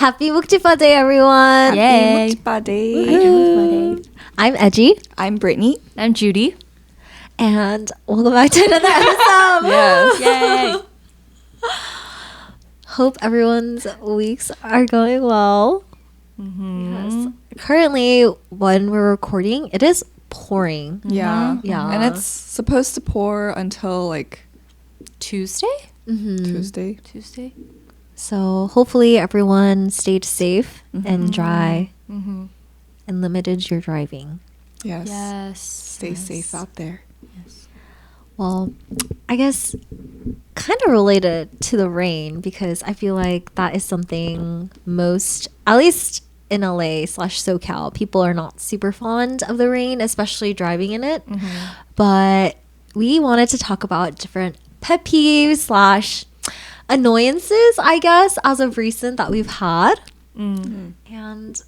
Happy Muk-jji-bba Day, everyone! Yay! Muk-jji-bba Day. I'm Edgy, I'm Brittany. I'm Judy. and welcome back to another episode. Yes. Yay! Hope everyone's weeks are going well. Yes. Currently, when we're recording, it is pouring. Yeah. Yeah. And it's supposed to pour until like Tuesday? Tuesday. So hopefully everyone stayed safe and dry Mm-hmm. and limited your driving. Yes. Yes. Stay safe out there. Well, I guess kind of related to the rain because I feel like that is something most, at least in LA/SoCal, people are not super fond of the rain, especially driving in it. But we wanted to talk about different pet peeves/ annoyances, I guess, as of recent that we've had. And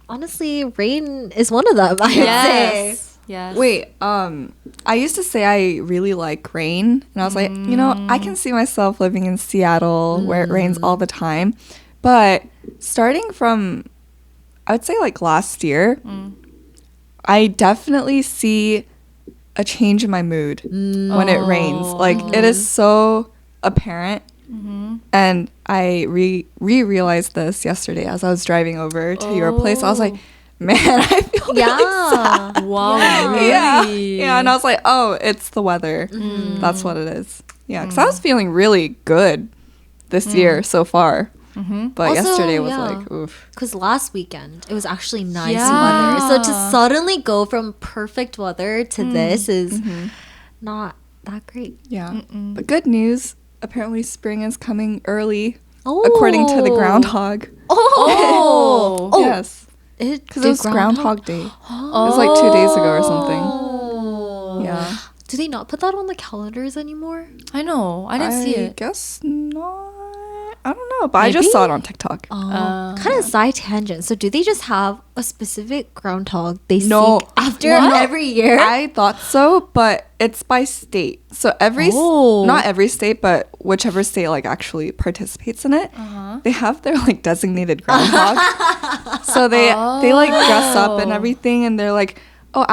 honestly, rain is one of them, I would say. Yes. Wait, I used to say I really like rain, and I was like, you know, I can see myself living in Seattle where it rains all the time. But starting from, I would say like last year, I definitely see a change in my mood when it rains. Like it is so apparent. And I realized this yesterday as I was driving over to your place. I was like, man, I feel really sad. Wow. Yeah. Really? Yeah, and I was like, oh, it's the weather. That's what it is. Yeah, because I was feeling really good this year so far. But Also, yesterday was yeah. like, oof. Because last weekend it was actually nice Yeah. weather. So to suddenly go from perfect weather to this is not that great. Yeah. But good news, apparently spring is coming early, Oh. according to the groundhog. Oh. Yes. Because it was Groundhog Day. It was like 2 days ago or something. Oh. Yeah. Do they not put that on the calendars anymore? I know. I didn't see it. Guess not. I don't know, but I just saw it on TikTok. Kind of side tangent. So do they just have a specific groundhog they No. seek after What? every year? I thought so, but it's by state. So not every state, but whichever state like actually participates in it, they have their like designated groundhog. So they like dress up and everything, and they're like, oh,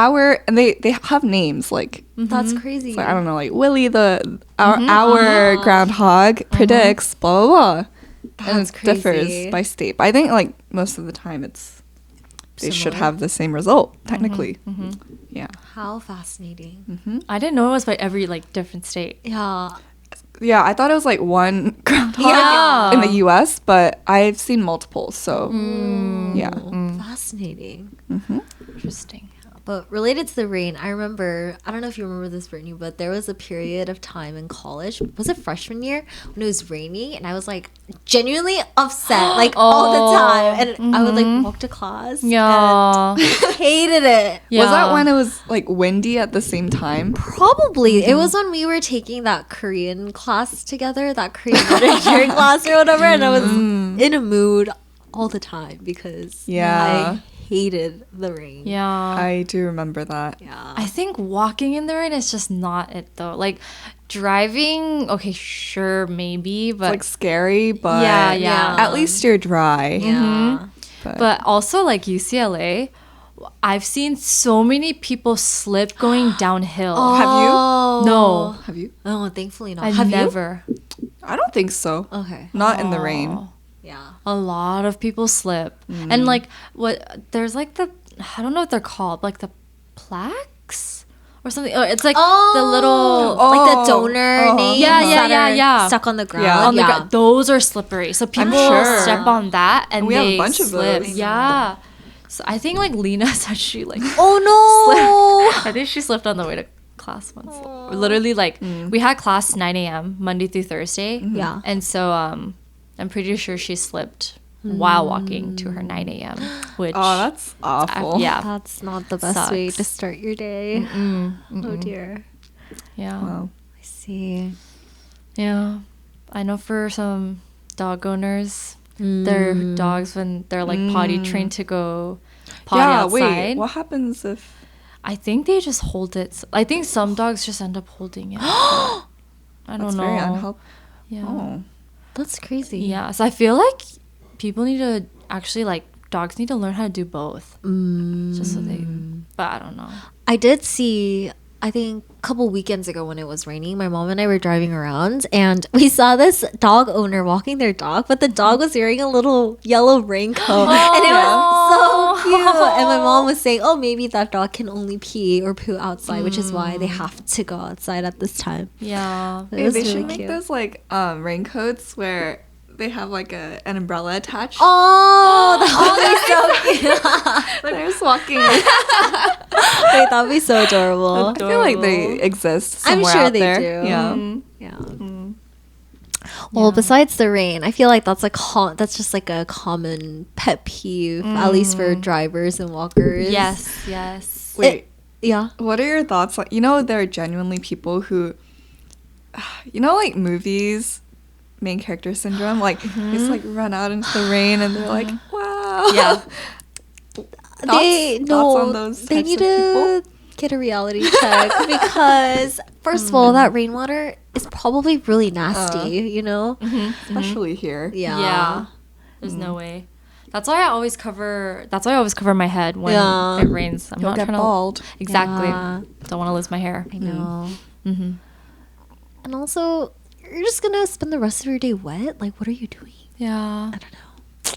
and they have names like. That's crazy. So I don't know, like Willie our groundhog predicts blah blah blah. And That's it differs crazy. by state. But I think like most of the time they should have the same result technically. Yeah. How fascinating. I didn't know it was by every like different state. Yeah. Yeah, I thought it was like one groundhog Yeah. in the US, but I've seen multiple. So yeah. Fascinating. Interesting. But related to the rain, I remember, I don't know if you remember this, Brittany, but there was a period of time in college, was it freshman year, when it was raining, and I was like genuinely upset, like all the time. And I would like walk to class Yeah. and hated it. Yeah. Was that when it was like windy at the same time? Probably. It was when we were taking that Korean class together, that Korean literature class or whatever, and I was in a mood all the time because Yeah. I hated the rain. Yeah. I do remember that. Yeah. I think walking in the rain is just not it though. Like driving, okay, sure, maybe, but It's like scary, but Yeah. at least you're dry. Yeah. but also like UCLA, I've seen so many people slip going downhill. Have you? No, Have you? Oh, thankfully not. I've Have never. I don't think so. you? Okay. Not in the rain. Yeah. A lot of people slip, and like there's like I don't know what they're called, like the plaques or something. Oh, it's like the little like the donor names Yeah, that are yeah. stuck on the ground. Yeah. on the ground. Those are slippery. So people sure. step on that and We have a they bunch of slip. those. Yeah. So I think like Lena said she like Oh no. I think she slipped on the way to class once. Literally like we had class 9 a.m. Monday through Thursday. Yeah. And so I'm pretty sure she slipped while walking to her 9 a.m. Which Oh, that's awful. yeah. That's not the best way to Sucks. start your day. Oh dear. Yeah. Wow. I see. Yeah. I know for some dog owners, their dogs when they're like potty trained to go potty outside. Wait, what happens if I think they just hold it. I think some dogs just end up holding it. I don't that's know. very unhealthy? Yeah. Oh. That's crazy. Yeah. So I feel like people need to actually like dogs need to learn how to do both. Just so they, but I don't know. I did see, I think a couple weekends ago when it was raining, my mom and I were driving around and we saw this dog owner walking their dog, but the dog was wearing a little yellow raincoat and it was so cute. And my mom was saying, oh, maybe that dog can only pee or poo outside, which is why they have to go outside at this time. Yeah. It Hey, was they really should make cute. those like raincoats where they have like an umbrella attached. Oh, that would be so cute. They're just walking. Wait, that would be so adorable. I feel like they exist I'm somewhere sure out they there. do. Yeah. Yeah. Well, besides the rain, I feel like that's that's just like a common pet peeve, at least for drivers and walkers. Yes. Wait, Yeah. what are your thoughts? Like, there are genuinely people who, like movies, main character syndrome, like just like run out into the rain and they're like, wow. Yeah. Thoughts on those they types need of people? to get a reality check because first of all, that rainwater is probably really nasty, Especially here. Yeah. There's no way. That's why I always cover my head when Yeah. it rains. I'm You'll not get trying bald. to Exactly. Yeah. Don't want to lose my hair. I know. Mm-hmm. And also, you're just gonna spend the rest of your day wet? Like, what are you doing? Yeah. I don't know.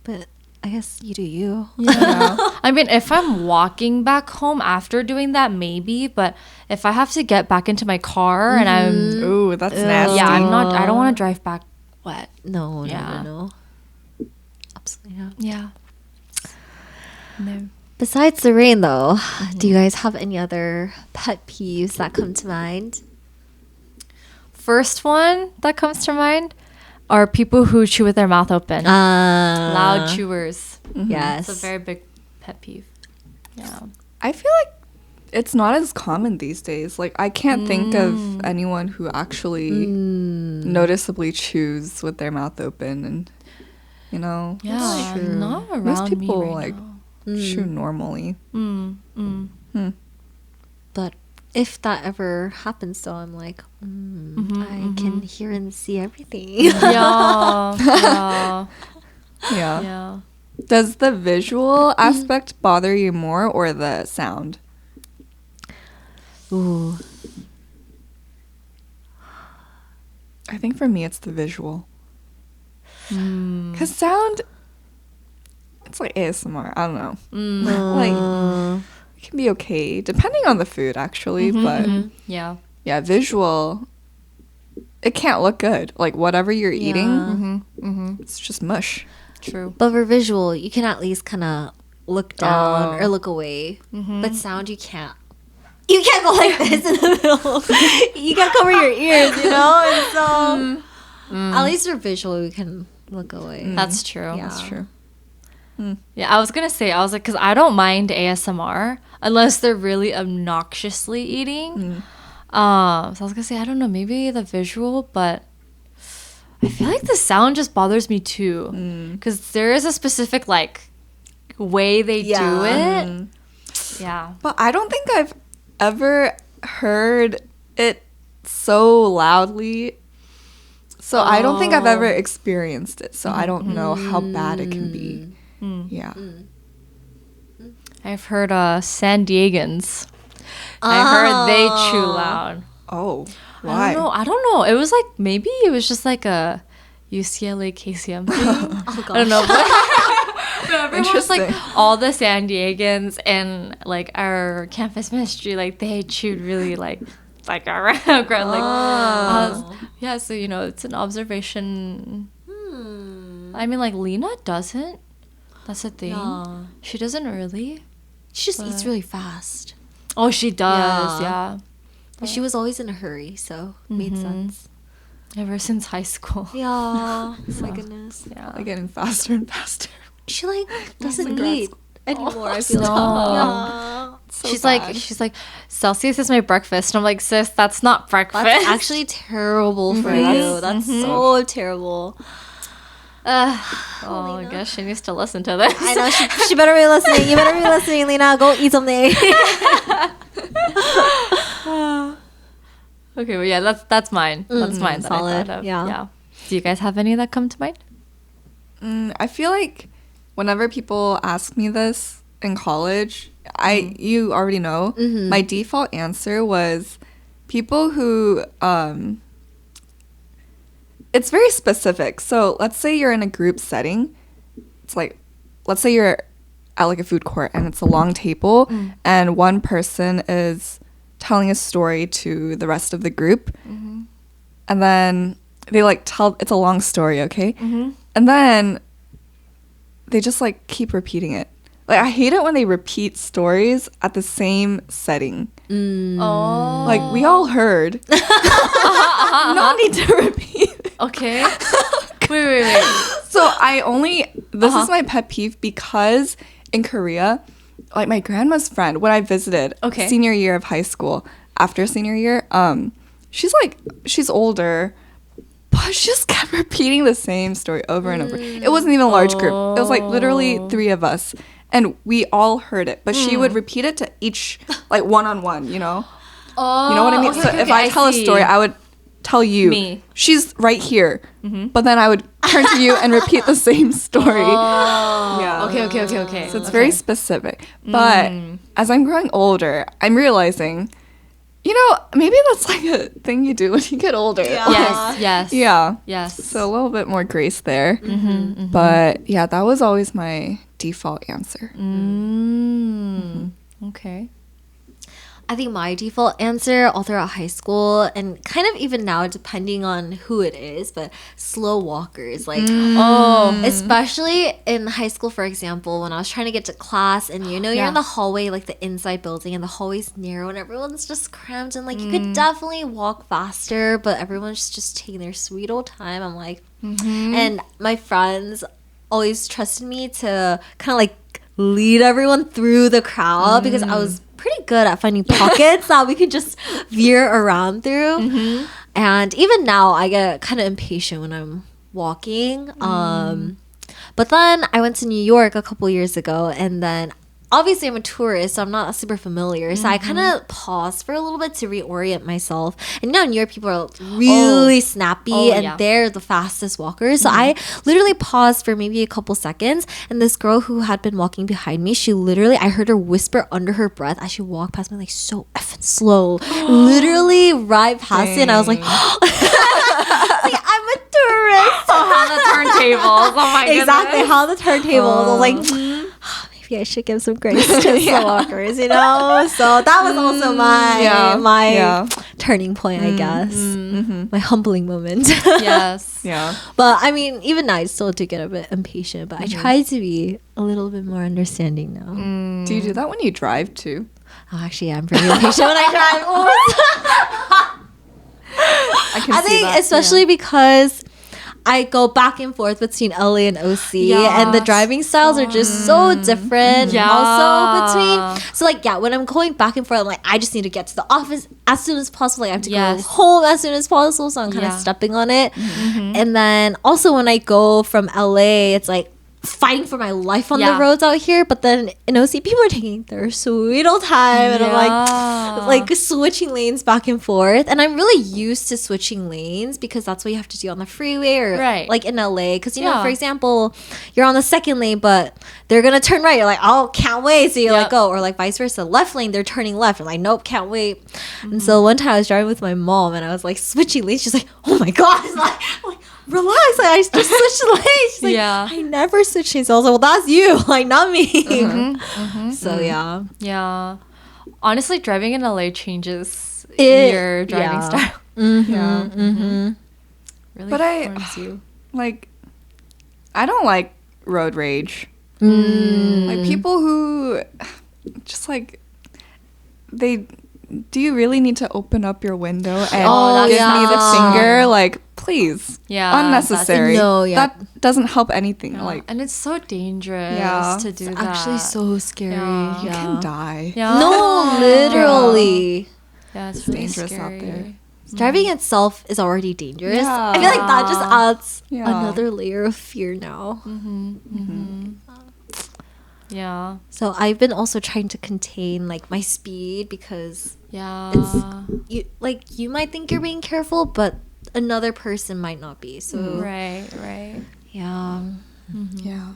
But I guess you do you. Yeah. I mean, if I'm walking back home after doing that, maybe. But if I have to get back into my car and I'm, Ooh, that's nasty. yeah, I don't want to drive back wet. No, Yeah. no. Absolutely not. Yeah. No. Besides the rain, though, do you guys have any other pet peeves that come to mind? First one that comes to mind are people who chew with their mouth open. Loud chewers. Yes. It's a very big pet peeve. Yeah. I feel like it's not as common these days. Like, I can't think of anyone who actually noticeably chews with their mouth open and, Yeah. true. Not around most people me right chew normally. But if that ever happens, though, I'm like, I can hear and see everything. now. Yeah. Yeah. Yeah. Does the visual aspect bother you more or the sound? Ooh. I think for me it's the visual. Because sound, it's like ASMR. I don't know. Like, it can be okay, depending on the food, actually. But Yeah. yeah, visual, it can't look good. Like, whatever you're eating, it's just mush. True. But for visual, you can at least kind of look down or look away. But sound, you can't. You can't go like this in the middle. You can't cover your ears, And so, at least for visual, you can look away. That's true. Yeah. That's true. Yeah, I was like, because I don't mind ASMR unless they're really obnoxiously eating. So I was gonna say, I don't know, maybe the visual, but I feel like the sound just bothers me too, because there is a specific like way they do it. Yeah. But I don't think I've ever heard it so loudly. So I don't think I've ever experienced it. So I don't know how bad it can be. Yeah. I've heard San Diegans. I heard they chew loud. Oh, why? I don't know. It was like, maybe it was just like a UCLA KCM thing. I don't know. But everyone was like, all the San Diegans and like our campus ministry, like they chewed really like around. Yeah, so it's an observation. I mean, like Lena doesn't. That's a thing. Yeah. She doesn't really. She just eats really fast. Oh, she does. Yeah. But she was always in a hurry, so made sense. Ever since high school. Yeah. My goodness. Yeah. Like getting faster and faster. She doesn't grad eat anymore. I feel no. Yeah. So she's bad. like Celsius is my breakfast, and I'm like, sis, that's not breakfast. That's actually terrible for you. That's so terrible. Oh, I guess she needs to listen to this. I know she better be listening. You better be listening, Lena. Go eat something. Okay, well, yeah, that's mine. That's mine. That solid. I thought of. Yeah. Do you guys have any that come to mind? I feel like whenever people ask me this in college, you already know, my default answer was people who it's very specific. So let's say you're in a group setting. It's like, let's say you're at like a food court and it's a long table and one person is telling a story to the rest of the group. And then they like tell, it's a long story, okay? And then they just like keep repeating it. Like, I hate it when they repeat stories at the same setting. Oh. Like, we all heard. No need to repeat. Okay. Wait. So this is my pet peeve because in Korea, like my grandma's friend, when I visited senior year of high school, after senior year, she's older, but she just kept repeating the same story over and over. It wasn't even a large group. It was like literally 3 of us. And we all heard it, but she would repeat it to each, like one-on-one, you know? Oh, You know what I mean? So if I tell a story, I would tell you, Me. she's right here. But then I would turn to you and repeat the same story. Oh. Yeah. Okay. So it's very specific. But as I'm growing older, I'm realizing, you know, maybe that's like a thing you do when you get older. Yes. Yeah. Yes. So a little bit more grace there. But yeah, that was always my default answer. Okay. I think my default answer all throughout high school and kind of even now depending on who it is, but slow walkers, like especially in high school, for example, when I was trying to get to class and you're in the hallway, like the inside building, and the hallway's narrow and everyone's just cramped and like you could definitely walk faster, but everyone's just taking their sweet old time. I'm like and my friends always trusted me to kind of like lead everyone through the crowd because I was pretty good at finding pockets that we could just veer around through. And even now I get kind of impatient when I'm walking. But then I went to New York a couple years ago, and then obviously I'm a tourist, so I'm not super familiar. So I kind of paused for a little bit to reorient myself. And New York people are really snappy and they're the fastest walkers. So I literally paused for maybe a couple seconds. And this girl who had been walking behind me, I heard her whisper under her breath as she walked past me like so effing slow. Literally right past it. And I was like, like, I'm a tourist. How the turntables. Oh my goodness. Exactly, how the turntables. I was like, maybe I should give some grace to slow walkers, you know? So that was also my turning point, I guess. My humbling moment. Yes. Yeah. But I mean, even now, I still do get a bit impatient, but I try to be a little bit more understanding now. Do you do that when you drive too? Oh, actually, yeah, I'm pretty impatient when I drive. I think especially because I go back and forth between LA and OC, and the driving styles are just so different. Also when I'm going back and forth, I'm like, I just need to get to the office as soon as possible. Like, I have to go home as soon as possible, so I'm kind of stepping on it. And then also when I go from LA, it's like fighting for my life on the roads out here, but then in OC people are taking their sweet old time, and I'm like switching lanes back and forth, and I'm really used to switching lanes because that's what you have to do on the freeway or like in LA, because you know, for example, you're on the second lane but they're gonna turn right, you're like, oh, can't wait, so you're like, oh, or like vice versa, left lane they're turning left, I'm like, nope, can't wait. And so one time I was driving with my mom and I was like switching lanes, she's like, oh my god, like relax, like, I just switched lanes. She's like, I never switched lanes. So I was like, well, that's you, like, not me. So yeah, honestly, driving in LA changes your driving style. Really but forms you. Like, I don't like road rage. Like people who just like do you really need to open up your window and give me the finger? Like, please. Yeah. Unnecessary. That doesn't help anything. Yeah. Like, and it's so dangerous to do that. Actually so scary. you can die. No, literally. Yeah, it's really dangerous scary out there. Driving itself is already dangerous. Yeah. I feel like that just adds Yeah. another layer of fear now. Yeah. So I've been also trying to contain like my speed because it's you might think you're being careful, but another person might not be. So Right. yeah. Yeah.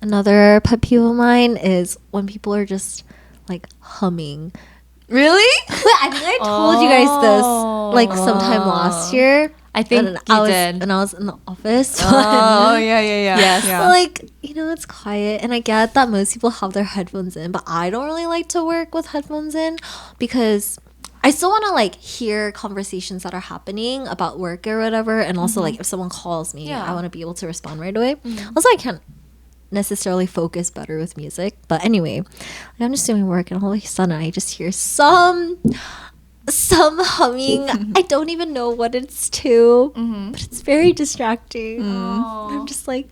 Another pet peeve of mine is when people are just like humming. Really? I think I told you guys this like sometime last year. I think and you I was, did. and I was in the office. Oh, yeah. Yes. Yeah. But, like, you know, it's quiet, and I get that most people have their headphones in, but I don't really like to work with headphones in because I still want to like hear conversations that are happening about work or whatever, and also like if someone calls me, Yeah. I want to be able to respond right away. Also, I can't necessarily focus better with music, but anyway, I'm just doing work, and all of a sudden I just hear some humming. I don't even know what it's to, but it's very distracting. I'm just like,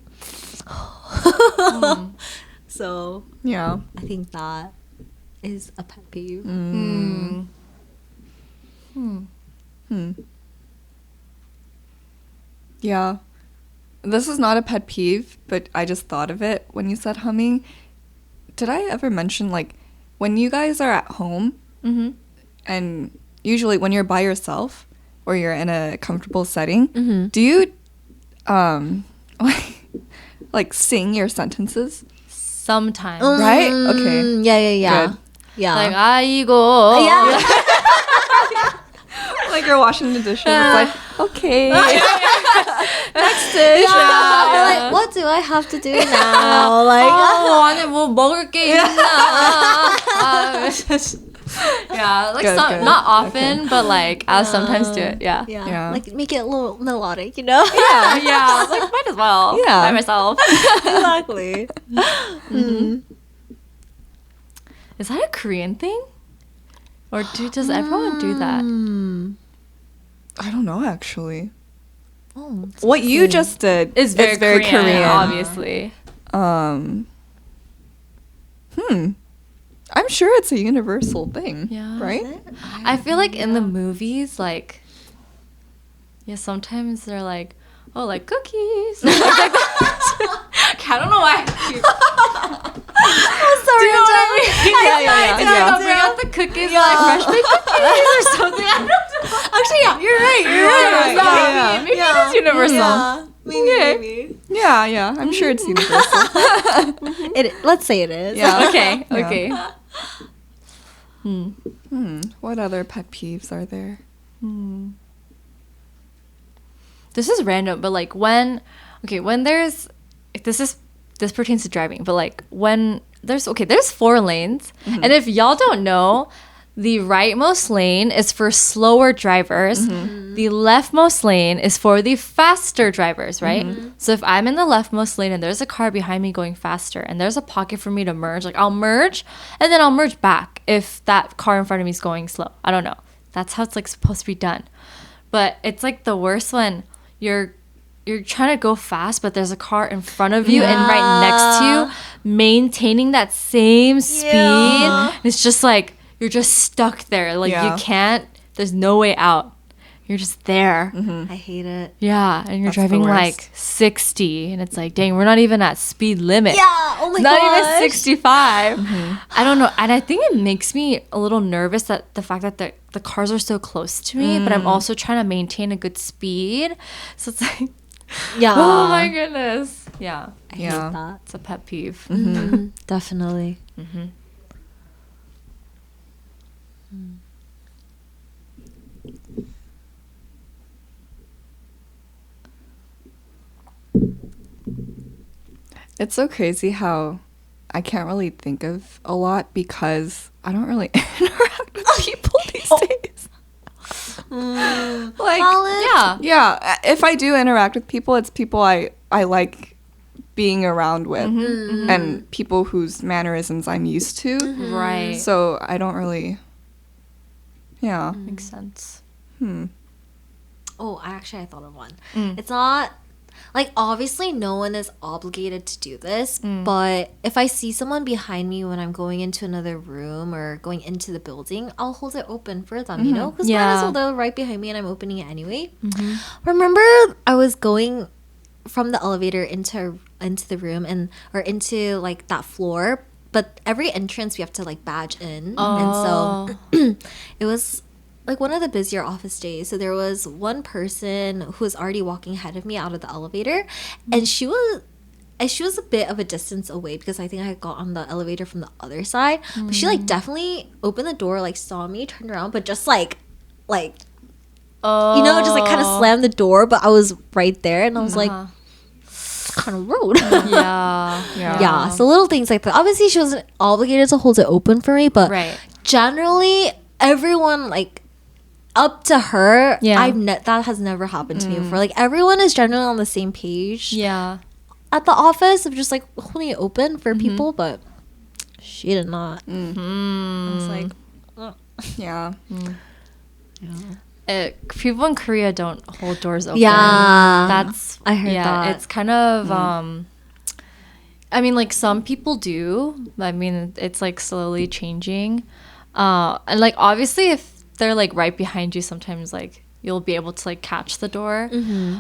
so Yeah. I think that is a pet peeve. Yeah. This is not a pet peeve, but I just thought of it when you said humming. Did I ever mention, like, when you guys are at home, and usually when you're by yourself or you're in a comfortable setting, do you, like, sing your sentences? Sometimes. Right? Okay. Yeah. Good. Yeah. Like, 아이고. yeah. Like you're washing the dishes. It's like, okay. Next dish. Yeah. Like, what do I have to do now? Like, 안에 뭐 먹을 게 있나? Yeah, like Good, some, good. not often, but like I'll sometimes do it. Yeah. Yeah. like make it a little melodic, you know? Yeah. Like might as well. Yeah. By myself. Exactly. Is that a Korean thing? Or does everyone do that? I don't know, actually. Oh, What you just did It's very, Korean, obviously. I'm sure it's a universal thing. Yeah. Right? I feel like in the movies, like, yeah, sometimes they're like, oh, like cookies. Like that. I don't know why. sorry. Do you know what I mean? Yeah. They'll bring out the cookies, like fresh baked cookies or something. I don't know. Actually, yeah, you're right. right. Maybe it is universal. Yeah, maybe. Yeah. I'm sure it's universal. Let's say it is. Yeah. Okay. Yeah. Okay. What other pet peeves are there? This is random, but like when there's this pertains to driving, but like when there's 4 lanes, and if y'all don't know, the rightmost lane is for slower drivers, the leftmost lane is for the faster drivers, right? So if I'm in the leftmost lane and there's a car behind me going faster and there's a pocket for me to merge, like I'll merge and then I'll merge back if that car in front of me is going slow. I don't know. That's how it's like supposed to be done. But it's like the worst when you're trying to go fast, but there's a car in front of you and right next to you, maintaining that same speed. Yeah. It's just like you're just stuck there. Like you can't. There's no way out. You're just there. I hate it. Yeah, and you're That's the driving worst. like 60, and it's like, dang, we're not even at speed limit. Yeah. Oh my Not gosh. even 65. I don't know. And I think it makes me a little nervous that the fact that the cars are so close to me, but I'm also trying to maintain a good speed. So it's like, Yeah. oh my goodness. Yeah. I Yeah. hate that. It's a pet peeve. Definitely. It's so crazy how I can't really think of a lot because I don't really interact with people these days. Like, Yeah. yeah, if I do interact with people, it's people I like being around with and people whose mannerisms I'm used to. Right. So I don't really, yeah. Makes sense. Oh, I thought of one. It's not like obviously no one is obligated to do this, but if I see someone behind me when I'm going into another room or going into the building, I'll hold it open for them, you know? Because might as well they're right behind me and I'm opening it anyway. Remember I was going from the elevator into the room or into like that floor, but every entrance we have to like badge in. And so it was like one of the busier office days. So there was one person who was already walking ahead of me out of the elevator, and she was she was a bit of a distance away because I think I got on the elevator from the other side. But she like definitely opened the door, like saw me, turned around, but just like Oh. you know, just like kind of slammed the door. But I was right there, and I was like, Uh-huh. kind of rude. Yeah. Yeah. So little things like that. Obviously, she wasn't obligated to hold it open for me, but Right. generally, everyone like. Up to her, Yeah. that has never happened to me before. Like everyone is generally on the same page Yeah. at the office of just like holding it open for people, but she did not. I was like, Yeah. People in Korea don't hold doors open. yeah, That's I heard that. It's kind of I mean, like some people do. I mean, it's like slowly changing. And like obviously if they're like right behind you, sometimes like you'll be able to like catch the door.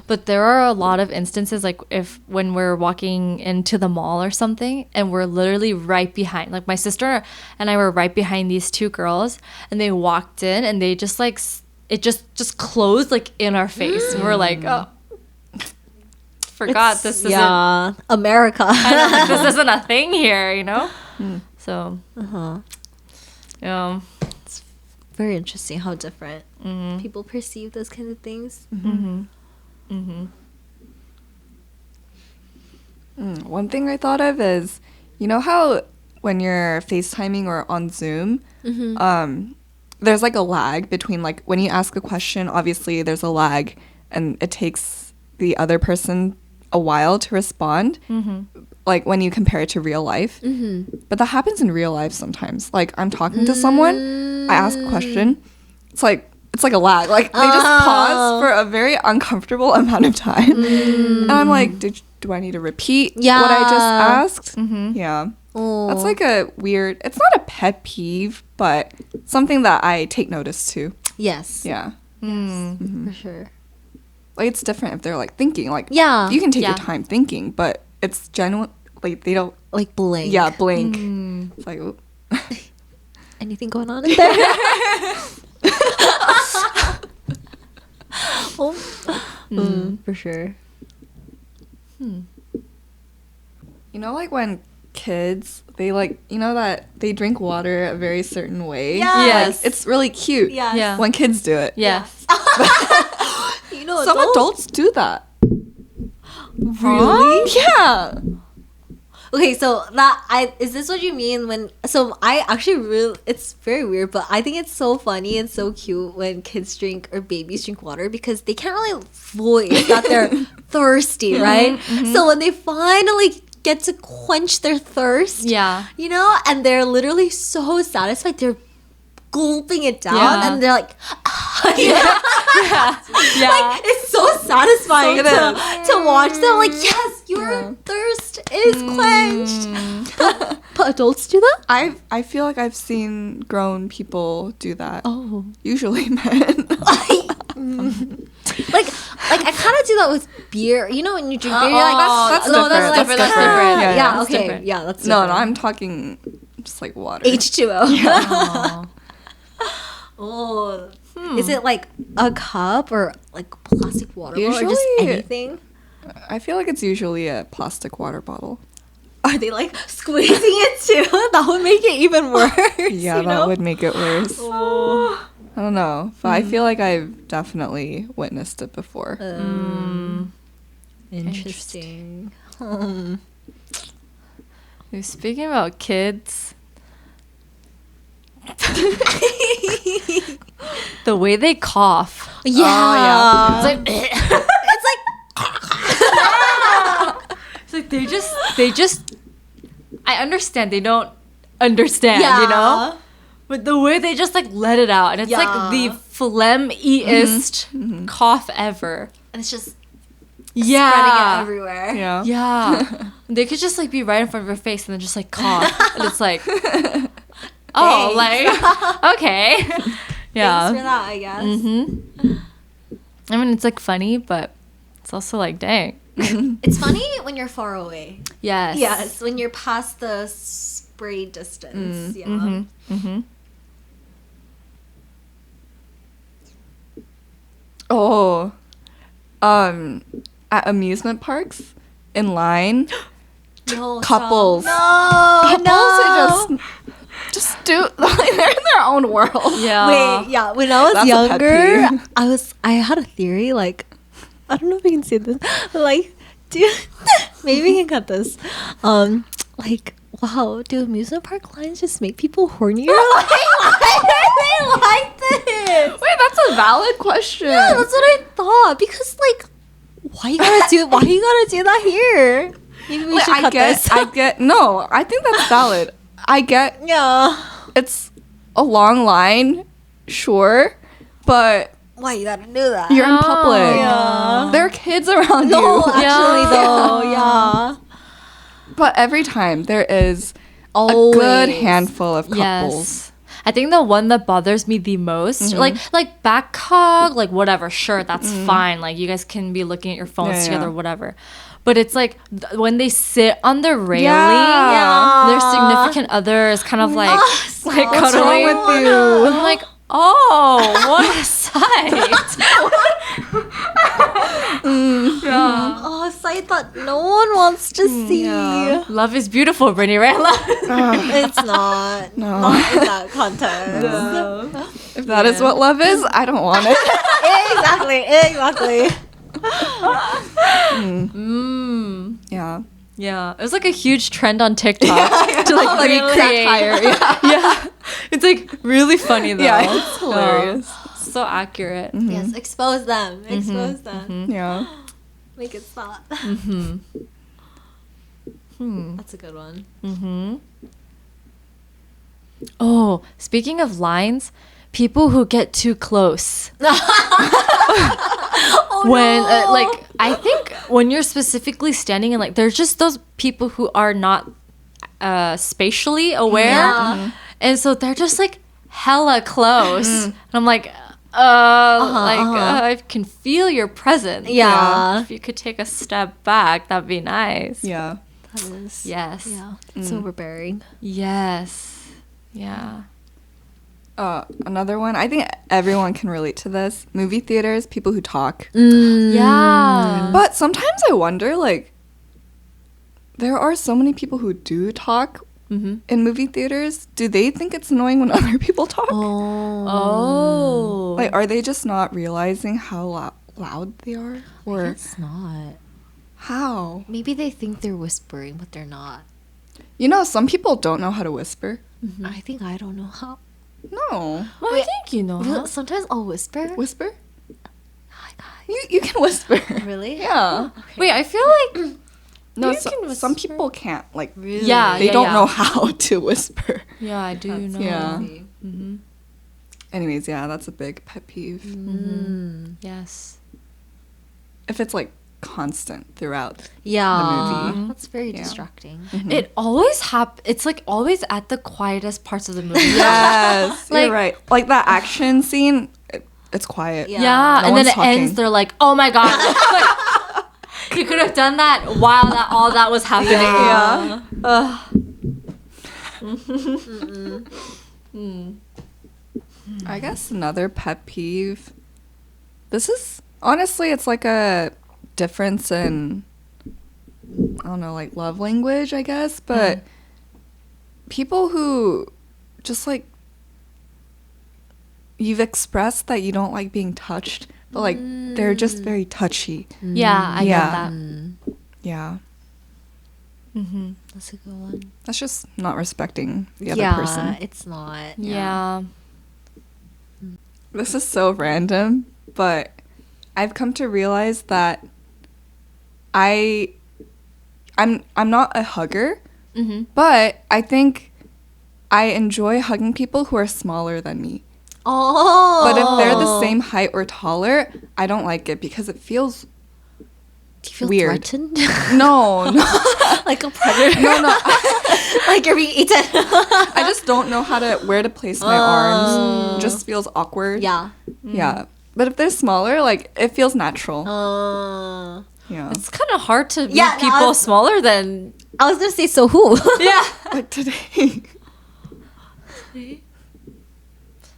But there are a lot of instances like when we're walking into the mall or something and we're literally right behind, like my sister and I were right behind these two girls, and they walked in and they just like it just closed like in our face, and we're like, oh, forgot this isn't America. I know, like, this isn't a thing here, you know. So yeah. Very interesting how different people perceive those kinds of things. One thing I thought of is, you know how when you're FaceTiming or on Zoom, there's like a lag between like when you ask a question, obviously there's a lag and it takes the other person a while to respond. Like when you compare it to real life. But that happens in real life sometimes. Like I'm talking to someone, I ask a question, it's like a lag. Like they just pause for a very uncomfortable amount of time. And I'm like, do I need to repeat what I just asked? Yeah. That's like a weird, it's not a pet peeve, but something that I take notice to. Yes. Yeah. For sure. Like it's different if they're like thinking. Like Yeah. you can take your time thinking, but it's genuine. Like they don't Like blink. Yeah, blink. It's like oop. Anything going on in there? For sure. You know, like when kids they like that they drink water a very certain way. Yeah. Yes. Like, it's really cute. Yes. Yeah. When kids do it. Yes. You know, Some adults do that. Really? Yeah. Okay, so is this what you mean when? So I actually really, it's very weird, but I think it's so funny and so cute when kids drink or babies drink water because they can't really voice that they're thirsty, right? So when they finally get to quench their thirst, you know, and they're literally so satisfied, they're gulping it down, and they're like, like it's so satisfying to watch them. Like, yes, your thirst is quenched. But adults do that? I feel like I've seen grown people do that. Oh, Usually men. like I kind of do that with beer. You know, when you drink beer, you're like, that's no, different. that's That's different. different. Yeah, Yeah, okay, different. yeah, that's No, different. I'm talking just like water. H2O. Oh, is it like a cup or like plastic water bottle or just Usually- anything? I feel like it's usually a plastic water bottle. Are they like squeezing it too? That would make it even worse. Yeah, you that know? would make it worse. Oh. I don't know, but I feel like I've definitely witnessed it before. Interesting. Speaking about kids, the way they cough. Yeah. It's like It's like it's like they just I understand they don't understand, you know? But the way they just like let it out, and it's like the phlegm-iest cough ever. and it's just Yeah. spreading it everywhere. Yeah. Yeah. They could just like be right in front of your face and then just like cough. And it's like, oh, like, okay. Yeah. Thanks for that, I guess. I mean, it's like funny, but it's also like, dang. It's funny when you're far away. Yes. Yes, when you're past the spray distance. Yeah. Oh, at amusement parks in line, No, couples. stop. Couples who just do like they're in their own world. Yeah. Wait, yeah. When I was That's a pet younger, peeve. I had a theory. Like, I don't know if we can say this. Like, maybe we can cut this. Like, wow, do amusement park lines just make people hornier? Like, why are they like this? Wait, that's a valid question. Yeah, that's what I thought. Because like, why you gotta do that here? Maybe we should cut this. No, I think that's valid. I get Yeah. it's a long line, sure, but Why you gotta do that? you're in public. Yeah. There are kids around No, you. actually Yeah. though, yeah. But every time there is Always. a good handful of couples. Yes. I think the one that bothers me the most, like back hug, like whatever, sure, that's fine. Like you guys can be looking at your phones Yeah, together, yeah. whatever. But it's like when they sit on the railing, Yeah. their significant other is kind of like What's cuddling wrong with you? I'm like, oh, what a sight. Yeah. Oh, sight that no one wants to see. yeah. Love is beautiful, Brittany, right? It's not. No. Not in that context. If that is what love is, I don't want it. Exactly. Yeah. Yeah, it was like a huge trend on TikTok to like recreate. Satire, yeah. Yeah, it's like really funny though. Yeah, it's hilarious. So accurate. Yes, expose them. Expose them. Yeah. Make it stop. That's a good one. Oh, speaking of lines, people who get too close. When like I think when you're specifically standing in like there's just those people who are not spatially aware, Yeah. and so they're just like hella close. And I'm like, I can feel your presence. Yeah. If you could take a step back, that'd be nice. Yeah. That is. Yes. Yeah. It's overbearing. Yes. Yeah. Another one. I think everyone can relate to this. Movie theaters, people who talk. Yeah. But sometimes I wonder, like, there are so many people who do talk in movie theaters. Do they think it's annoying when other people talk? Oh. Like, are they just not realizing how loud they are? Or It's not. how? Maybe they think they're whispering, but they're not. You know, some people don't know how to whisper. I think I don't know how. No. Well, I think you know. Really? Sometimes I'll whisper. Whisper? Hi guys. You can whisper. Really? Yeah. Wait, I feel like No, You can some whisper. people can't. Like, Really? Yeah, they don't know how to whisper. Yeah, I do know. Yeah. Crazy. Anyways, yeah, that's a big pet peeve. Yes. If it's like constant throughout. Yeah. movie. That's very Yeah. distracting. It always it's like always at the quietest parts of the movie. Yes, Like- you're right. Like that action scene, it's quiet. Yeah. Yeah, No and then one's it ends. talking. They're like, "Oh my god!" Like, you could have done that while all that was happening. Yeah. I guess another pet peeve. This is honestly, it's like a difference in, I don't know, like love language, I guess. But people who just like, you've expressed that you don't like being touched, but like they're just very touchy. Yeah, I Yeah. get that. Yeah. That's a good one. That's just not respecting the other yeah, person. it's not. Yeah. This is so random, but I've come to realize that I'm not a hugger, but I think I enjoy hugging people who are smaller than me. Oh. But if they're the same height or taller, I don't like it because it feels Do you feel weird. threatened? no. Like a predator? No. Like you're being eaten. I just don't know where to place my arms. It just feels awkward. Yeah. Yeah. But if they're smaller, like it feels natural. Yeah. It's kind of hard to meet Yeah, no, people smaller than. I was gonna say, so who? Yeah. Like today.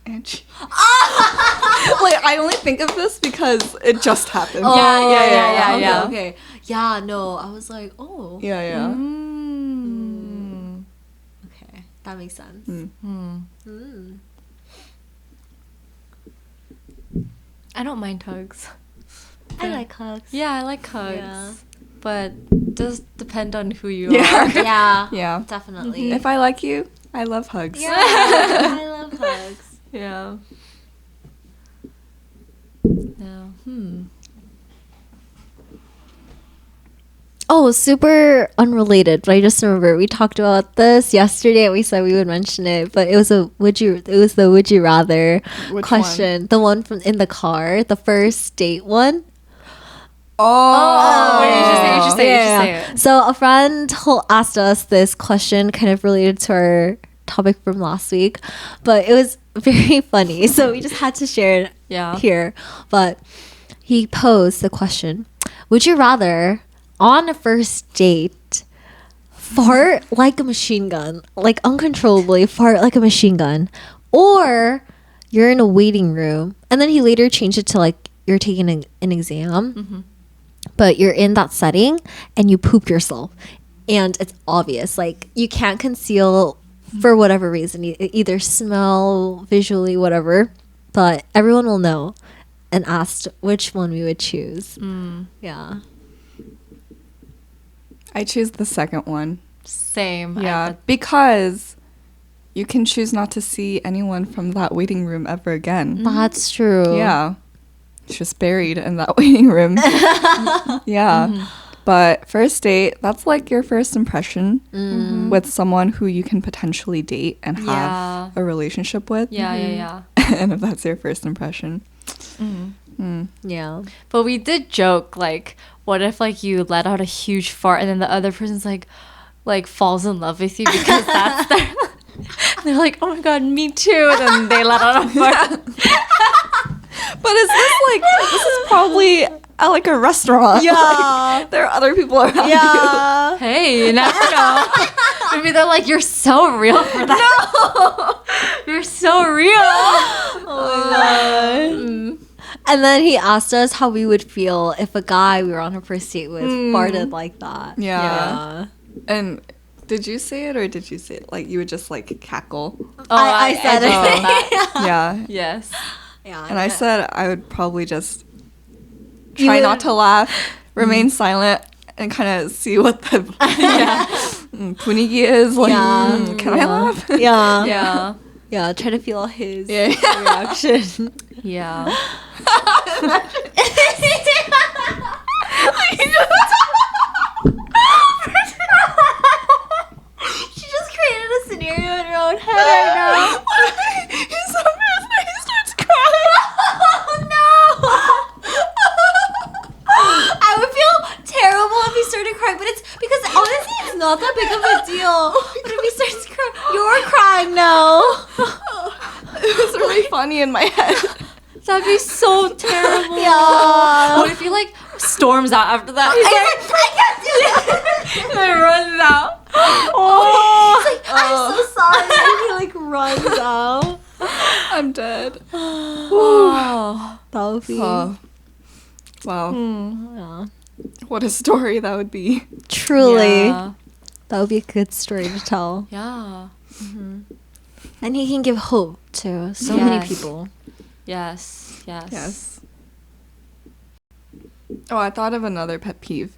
Angie. Like I only think of this because it just happened. Yeah. Okay. Yeah, no. I was like, oh. Yeah. That makes sense. I don't mind hugs. I like hugs. Yeah, I like hugs. Yeah. But does depend on who you Yeah. are. Yeah. Yeah. Definitely. If I like you, I love hugs. Yeah. I love hugs. Yeah. Yeah. Oh, super unrelated, but I just remember we talked about this yesterday and we said we would mention it, but it was the would you rather Which question. The one from in the car, the first date one. Oh. You should say it. So a friend asked us this question kind of related to our topic from last week, but it was very funny. So we just had to share it here. But he posed the question, would you rather on a first date fart like a machine gun, like uncontrollably fart like a machine gun, or you're in a waiting room, and then he later changed it to like you're taking an exam, but you're in that setting and you poop yourself and it's obvious, like you can't conceal for whatever reason, either smell, visually, whatever, but everyone will know, and asked which one we would choose. Yeah. I choose the second one. Same. Yeah, because you can choose not to see anyone from that waiting room ever again. That's true. Yeah. It's just buried in that waiting room. Yeah. But first date, that's like your first impression with someone who you can potentially date and have a relationship with. Yeah. And if that's your first impression. Yeah. But we did joke, like, what if like you let out a huge fart and then the other person's like falls in love with you because that's their they're like, oh my god, me too, and then they let out a fart. But this is probably at like a restaurant. Yeah. Like, there are other people around you. Hey, you never know. Maybe they're like, you're so real for that. No, you're so real. Oh my god. And then he asked us how we would feel if a guy we were on a first date with farted like that. Yeah. And did you say it or did you say it? Like you would just like cackle. I said it. that. Yeah. Yes. Yeah. And I said I would probably just try not to laugh, remain silent, and kind of see what the punigi is. Like, can I laugh? Yeah. Yeah. Yeah. Try to feel his Yeah. reaction. Yeah. She just created a scenario in her own head right now. He's so mad, he starts crying. Oh no! I would feel terrible if he started crying, but it's because honestly it's not that big of a deal. But if he starts crying, you're crying now. It was really funny in my head. That'd be so terrible. Yeah. What if he like storms out after that? He's like, I can't do that. And then runs out. Oh. He's like, I'm so sorry. And he like runs out. I'm dead. Oh. That would be. Oh. Wow. Yeah. What a story that would be. Truly. Yeah. That would be a good story to tell. Yeah. And he can give hope to so many Yes. people. Yes. Yes. Oh, I thought of another pet peeve.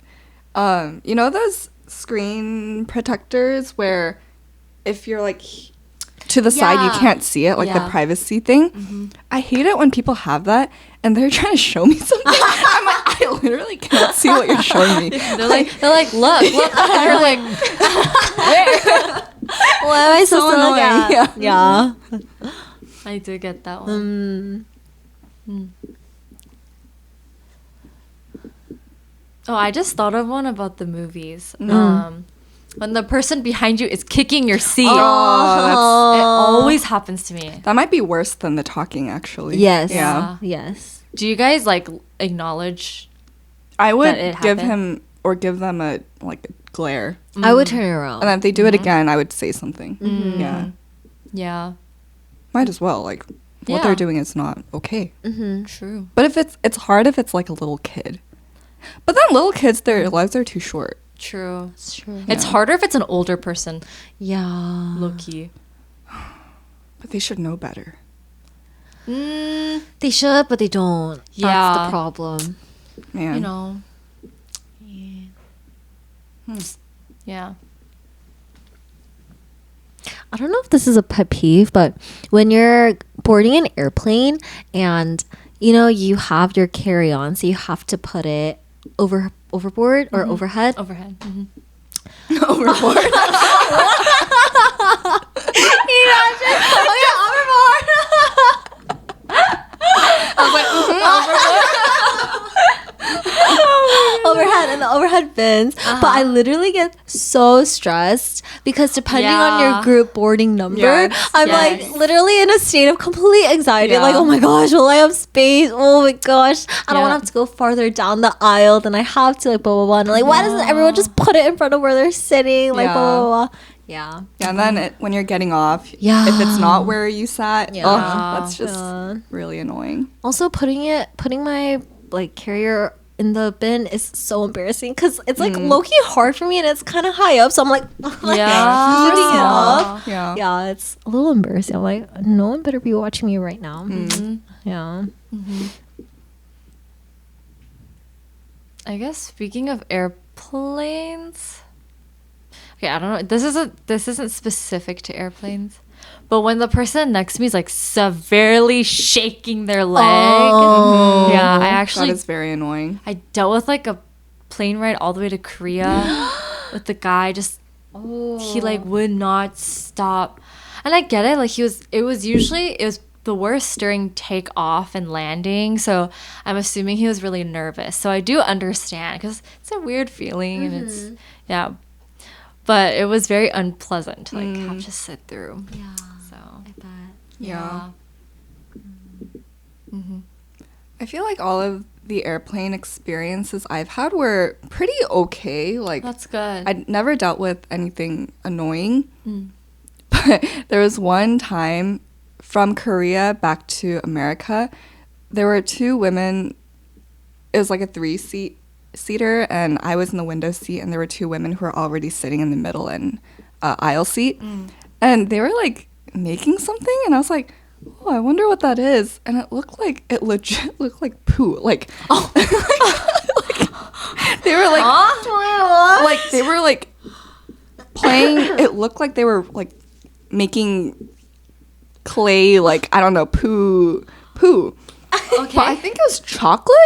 You know those screen protectors where if you're like to the side you Yeah. can't see it, like the Yeah. privacy thing? I hate it when people have that and they're trying to show me something. I'm like, I literally can't see what you're showing me. They're like, look. And you're like, What am I supposed to look annoying. at? Yeah. I did get that one. Oh, I just thought of one about the movies. When the person behind you is kicking your seat. Oh, It always happens to me. that might be worse than the talking, actually. Yes. Yeah. Yes. Do you guys like acknowledge? I would That it give happened? him or give them a like a glare. I would turn around. And then if they do it again, I would say something. Yeah. Yeah. Might as well. Like what Yeah. they're doing is not okay. True. But if it's hard if it's like a little kid. But then little kids, their lives are too short True. It's true. It's harder if it's an older person, Yeah. low key. But they should know better. They should, but they don't. That's Yeah. the problem. Man. You know. Yeah. I don't know if this is a pet peeve, but when you're boarding an airplane and you have your carry-on, so you have to put it overboard or overhead. Overhead. Overboard. Overhead in the overhead bins, but I literally get so stressed because depending on your group boarding number, Yes. I'm Yes. like literally in a state of complete anxiety. Yeah. Like, oh my gosh, will I have space? Oh my gosh, I don't Yeah. want to have to go farther down the aisle than I have to. Like blah blah blah. And like, why doesn't everyone just put it in front of where they're sitting? Like Yeah. blah blah blah. Yeah. Yeah, and then when you're getting off, Yeah. if it's not where you sat, Yeah. that's just Yeah. really annoying. Also, putting my like carrier in the bin is so embarrassing because it's like low key hard for me and it's kind of high up. So I'm like, lifting it up. Yeah. Yeah, it's a little embarrassing. I'm like, no one better be watching me right now. Yeah. I guess speaking of airplanes. Okay, I don't know. This isn't specific to airplanes. But when the person next to me is like severely shaking their leg, yeah, I That actually is very annoying. I dealt with like a plane ride all the way to Korea with the guy just he like would not stop. And I get it, like it was the worst during takeoff and landing, so I'm assuming he was really nervous. So I do understand because it's a weird feeling and it's but it was very unpleasant to like have to sit through. Yeah. So I bet. Yeah. I feel like all of the airplane experiences I've had were pretty okay. Like, that's good. I'd never dealt with anything annoying. But there was one time from Korea back to America, there were two women. It was like a three-seater, and I was in the window seat, and there were two women who were already sitting in the middle and aisle seat. And they were like making something, and I was like, oh, I wonder what that is. And it legit looked like poo. Like, they were like, they were like playing. It looked like they were like making clay, like, I don't know, poo. Okay. But I think it was chocolate,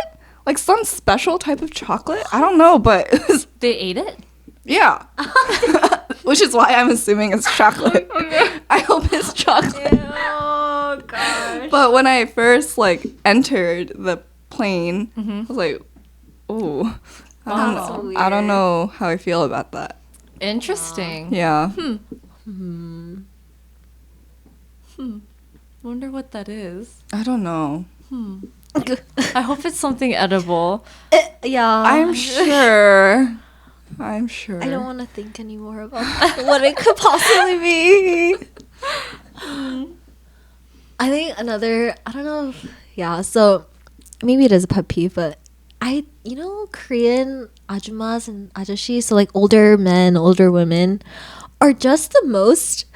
like some special type of chocolate. I don't know, but it was, They ate it? yeah. Which is why I'm assuming it's chocolate. I hope it's chocolate. Oh gosh. But when I first like entered the plane, I was like, "Ooh, I don't know how I feel about that." Interesting. Yeah. Wonder what that is. I don't know. I hope it's something edible. Yeah. I'm sure. I'm sure. I don't want to think anymore about what it could possibly be. I think I don't know. Yeah, so maybe it is a pet peeve, but Korean ajumas and ajashi, so like older men, older women, are just the most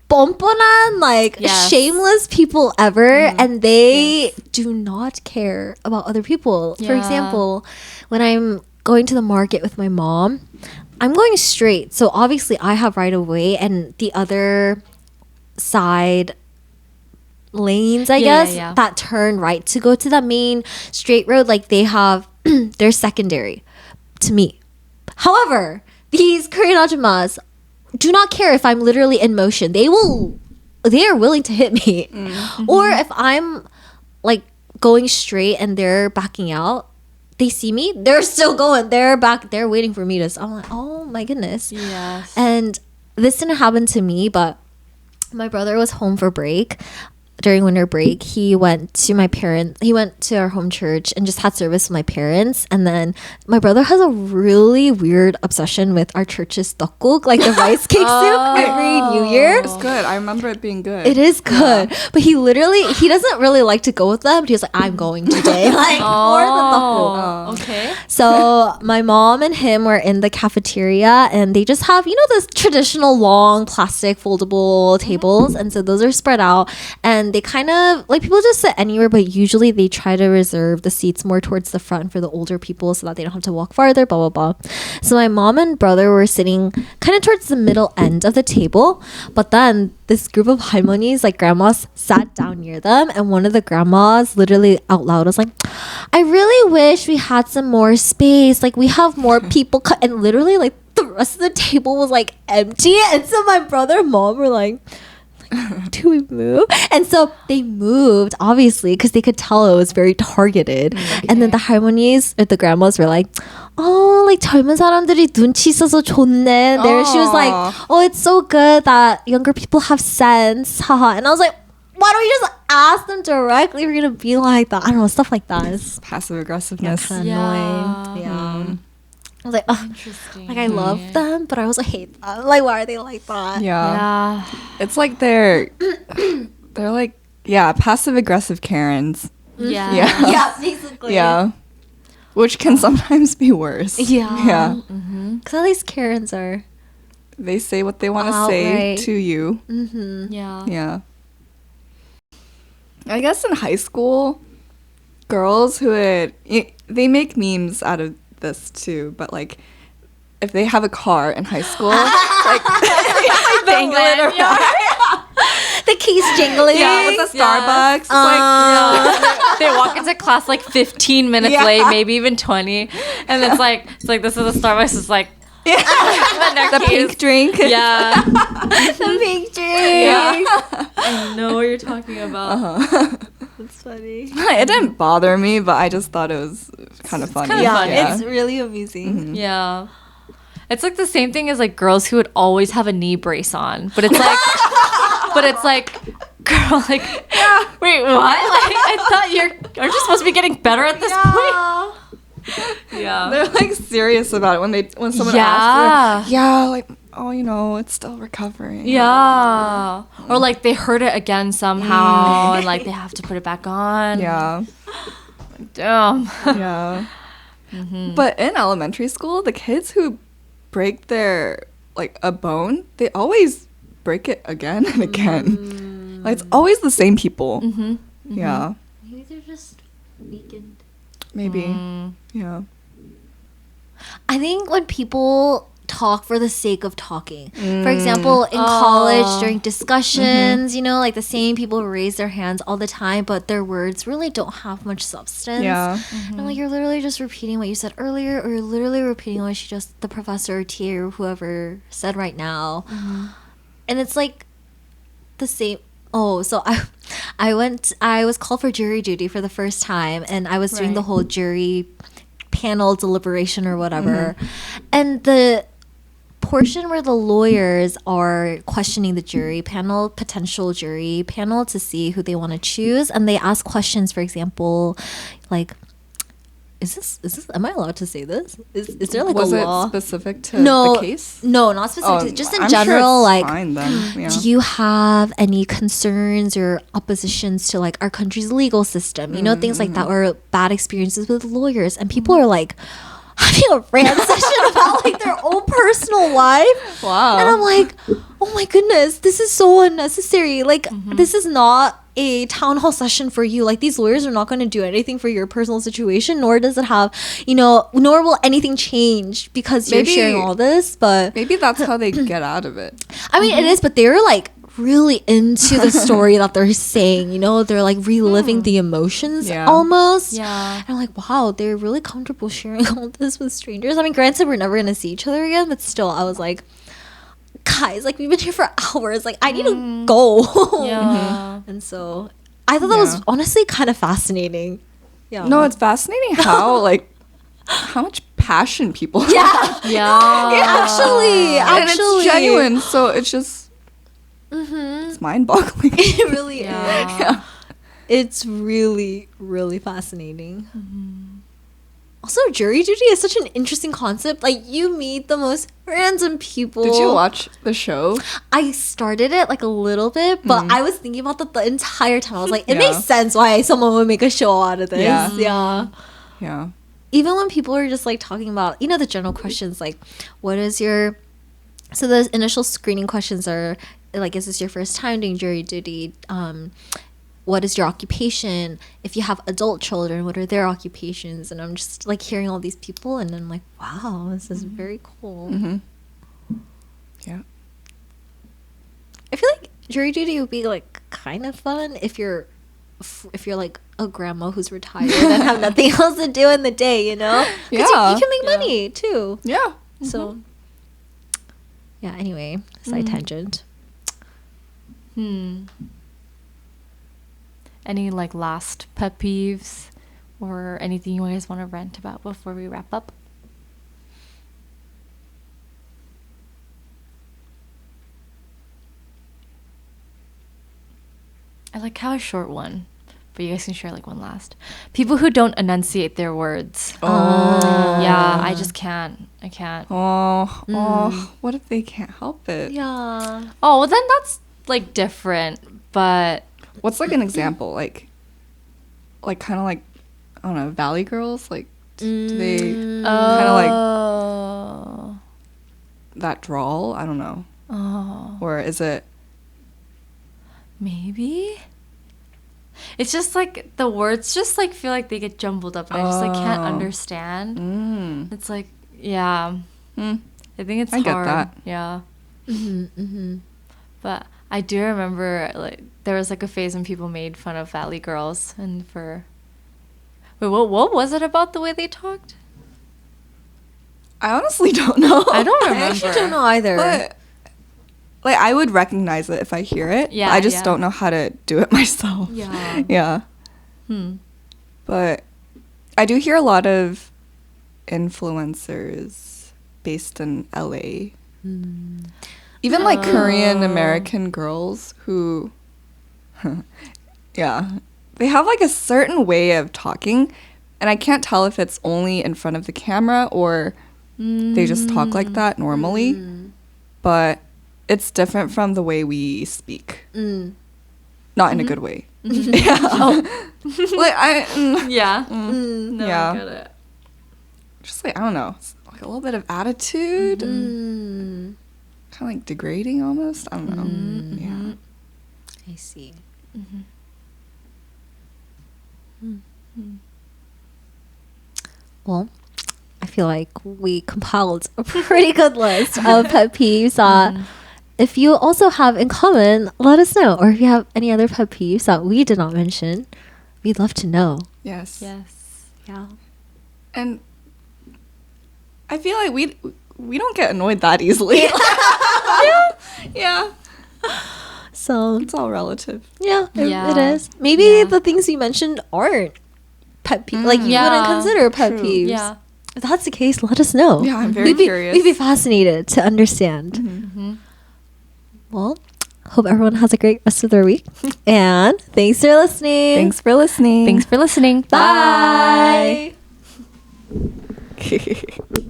뻔뻔한, like Yes. shameless people ever, and they do not care about other people. For Yeah. example, when I'm going to the market with my mom, I'm going straight. So obviously I have right of way, and the other side lanes, I guess, yeah. that turn right to go to the main straight road, like they have, they're secondary to me. However, these Korean ajumas do not care if I'm literally in motion. They are willing to hit me. Or if I'm like going straight and they're backing out, they see me, they're still going. They're waiting for me to. I'm like, oh my goodness. Yes. And this didn't happen to me, but my brother was home for break. during winter break, he went to our home church and just had service with my parents. And then my brother has a really weird obsession with our church's tteokguk, like the rice cake soup every New Year. It's good. I remember it being good. It is good. Yeah. But he doesn't really like to go with them. But he was like, I'm going today. Like, for the tteokguk. Okay. So my mom and him were in the cafeteria, and they just have, those traditional long plastic foldable tables. And so those are spread out, and they kind of like, people just sit anywhere, but usually they try to reserve the seats more towards the front for the older people so that they don't have to walk farther, blah, blah, blah. So my mom and brother were sitting kind of towards the middle end of the table, but then this group of halmonis, like grandmas, sat down near them, and one of the grandmas literally out loud was like, I really wish we had some more space, like we have more people and literally like the rest of the table was like empty. And so my brother and mom were like, do we move? And so they moved, obviously, because they could tell it was very targeted. Okay. And then the harmonies or the grandmas were like, oh, like 젊은 사람들이 눈치 있어서 좋네. There she was like, oh, it's so good that younger people have sense, haha. And I was like, why don't you just ask them directly if you're gonna be like that? I don't know, stuff like that. It's passive aggressiveness. kind of annoying. Yeah. I was like, oh, Interesting. like I love them, but I also hate them. Like, why are they like that? Yeah. It's like they're like, passive aggressive Karens. Yeah. Yeah. Yeah, basically. Yeah. Which can sometimes be worse. Yeah. Yeah. Because at least Karens are. They say what they want to say Outright. to you. Yeah. Yeah. I guess in high school, girls they make memes out of this too, but like if they have a car in high school, like dangle it around. The keys jingling. Yeah, with the Starbucks. It's like, They walk into class like 15 minutes late, maybe even 20, and it's like this is the Starbucks. It's like the pink drink. Yeah. The pink drink. Yeah. I know what you're talking about. That's funny. It didn't bother me, but I just thought it was kind of funny. kinda Yeah, funny. it's really amusing. Mm-hmm. Yeah. It's like the same thing as like girls who would always have a knee brace on, but it's like girl, like, wait, what? Like, I thought aren't you supposed to be getting better at this point? Yeah. They're like serious about it when someone Yeah. asks. Yeah, like, oh, it's still recovering. Yeah. Or like they hurt it again somehow and like they have to put it back on. Yeah. Damn. Yeah. But in elementary school, the kids who break their like a bone, they always break it again and again. Like it's always the same people. Yeah. Maybe they're just weakened. Maybe. Yeah. I think when people talk for the sake of talking, for example, in college during discussions, like the same people raise their hands all the time, but their words really don't have much substance. Yeah. And like you're literally just repeating what you said earlier, or you're literally repeating what the professor or TA or whoever said right now. And it's like the same. Oh, so I was called for jury duty for the first time, and I was doing the whole jury panel deliberation or whatever. And the portion where the lawyers are questioning the potential jury panel to see who they want to choose, and they ask questions, for example, like, is this am I allowed to say this? Is there like Was a it law specific to no the case? No, not specific to, just in I'm general, sure it's like fine then. Yeah. do you have any concerns or oppositions to like our country's legal system, things like that, or bad experiences with lawyers? And people are like having a rant session about like their own personal life. Wow. And I'm like, oh my goodness, this is so unnecessary. Like this is not a town hall session for you. Like these lawyers are not going to do anything for your personal situation, nor does it have, nor will anything change because you're sharing all this. But maybe that's how they get out of it. I mean, it is, but they're like really into the story that they're saying, they're like reliving the emotions almost. Yeah. And I'm like, wow, they're really comfortable sharing all this with strangers. I mean, granted, we're never going to see each other again, but still, I was like, guys, like we've been here for hours. Like I need to go. Yeah. And so I thought that was honestly kind of fascinating. Yeah. No, it's fascinating how much passion people have. Yeah. Actually, And it's genuine, so it's just mind-boggling. It really Yeah. is. Yeah. It's really, really fascinating. Also, jury duty is such an interesting concept. Like, you meet the most random people. Did you watch the show? I started it like a little bit, but I was thinking about that the entire time. I was like, it Yeah. makes sense why someone would make a show out of this. Yeah. Yeah. Yeah. Even when people are just like talking about, you know, the general questions like, what is your. So the initial screening questions are like, is this your first time doing jury duty? What is your occupation? If you have adult children, what are their occupations? And I'm just like hearing all these people, and I'm like, wow, this is very cool. Yeah. I feel like jury duty would be like kind of fun if you're like a grandma who's retired and have nothing else to do in the day, you know? 'Cause Yeah. you can make Yeah. money too. Yeah. So, yeah. Anyway, side tangent. Any like last pet peeves or anything you guys want to rant about before we wrap up? I like how a short one, but you guys can share like one last. People who don't enunciate their words. Oh. Yeah, I just can't. I can't. Oh, what if they can't help it? Yeah. Oh, well then that's like different, but What's like an example? Like kind of like, I don't know, Valley Girls? Like, do they kind of like oh, that drawl? I don't know. oh, Or is it? maybe. It's just like the words just like feel like they get jumbled up, and I just like can't Oh. understand. Mm. It's like, yeah, Mm. I think it's I get hard. that. Yeah. Mm-hmm. But I do remember like there was like a phase when people made fun of Valley Girls and for wait, what was it about the way they talked? I honestly don't know. I don't I remember. actually don't know either. But like I would recognize it if I hear it. Yeah, I just yeah. don't know how to do it myself. Yeah. Yeah. Hmm. But I do hear a lot of influencers based in LA. Even like Korean American girls who yeah, they have like a certain way of talking, and I can't tell if it's only in front of the camera or they just talk like that normally. But it's different from the way we speak. Not in a good way. Yeah. Like Yeah. Mm, No, yeah. I get it. just like I don't know, it's like a little bit of attitude and kind of like degrading almost. I don't know. Yeah. I see. Well, I feel like we compiled a pretty good list of pet peeves that if you also have in common, let us know. Or if you have any other pet peeves that we did not mention, we'd love to know. Yes. Yes. Yeah. And I feel like we don't get annoyed that easily. Yeah. So, It's all relative. yeah, Yeah. it is. Maybe Yeah. the things you mentioned aren't pet peeves. Like, you Yeah. wouldn't consider pet True. peeves. Yeah. If that's the case, let us know. Yeah, I'm very we'd be, curious. We'd be fascinated to understand. Well, hope everyone has a great rest of their week. And thanks for listening. Thanks for listening. Thanks for listening. Bye. Bye.